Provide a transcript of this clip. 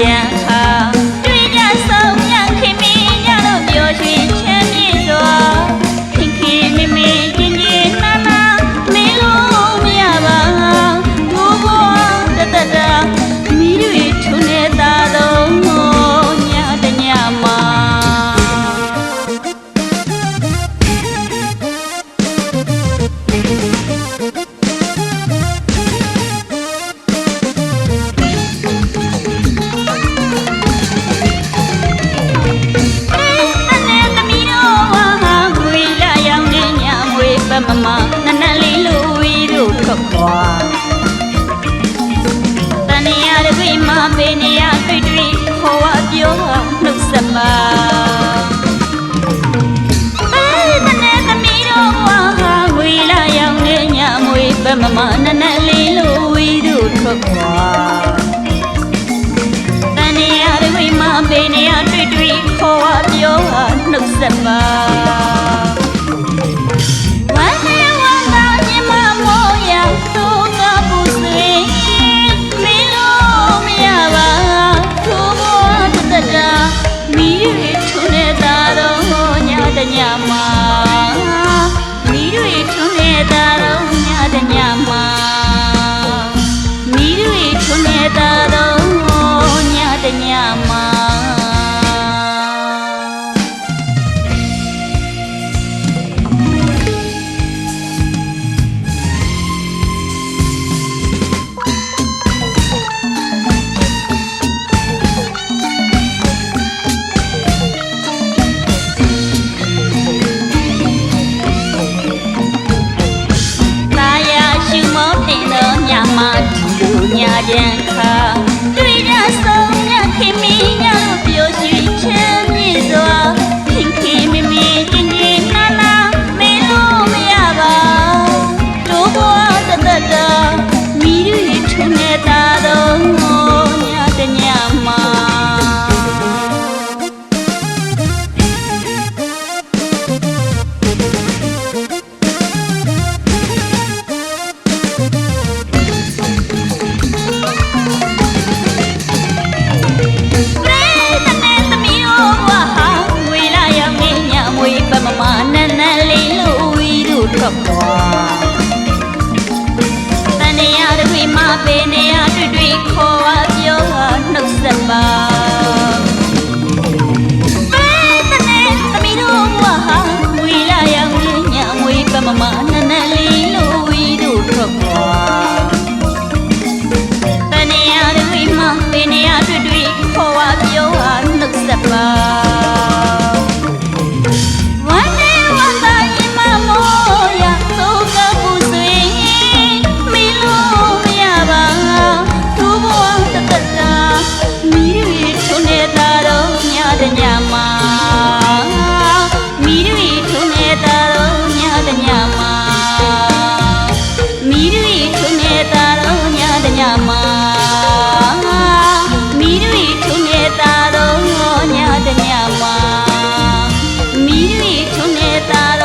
ကြံခါတွေ့ကြဆုံးညခင်မင်းညတို့ပြောရွှင်ချမ်းမြေ့စွာခင်ခင်မမေကျင်ကျင်နာနာမင်းလို့မရပါဘိုးဘွားတတတာမိတွေထုံနေတာတော့ညတညမှာမမနနလေးလူဝီတို့ထွက်ခွာတန်ရရခွေမပေးနေရတွေ့တွေ့ခေါ်ဝပြောနှုတ်ဆက်ပါနနသမီးတို့ဝါငွေလာရောက်နေညမွေပမမနနလေးလူဝီတို့ထွက်ခွာတန်ရရခွေမပေးနေရတွေ့တွေ့ခေါ်ဝပြောနှုတ်ဆက်ပါညမှာမိတွေထွန်းနေတာတော့ညတညမှာမိတွေထွန်းနေတာတော့ညတညမှာညကြံခါတွေ့ကြဆုံးညခင်မင်းညတို့ပြောရွှင်ချမ်းမြေ့စွာခင်ခင်မမေကျင်ကျင်နာနာမင်းလို့မရပါတို့ဘွားတတတာမိတွေထုံနေတာတော့ညတညမှာထွက်ခွာတန်ရရခွေမပေးနေရတွေ့တွေ့ခေါ်ဝပြောနှုတ်ဆက်ပါသမီးတို့ဝါငွေလာရောက်ညမွေပမမနနလေးလိုဝီတို့ထွက်ခွာတန်ရရခွေမပေးနေရတွေ့တွေ့ခေါ်ဝပြောနှုတ်ဆက်ပါညမှာမိတွေထုံနေတာတော့ညတညမှာမိတွေထုံနေတာတော့ညတညမှာမိတွေထုံနေတာတော့ညတညမှာမိတွေထုံနေတာ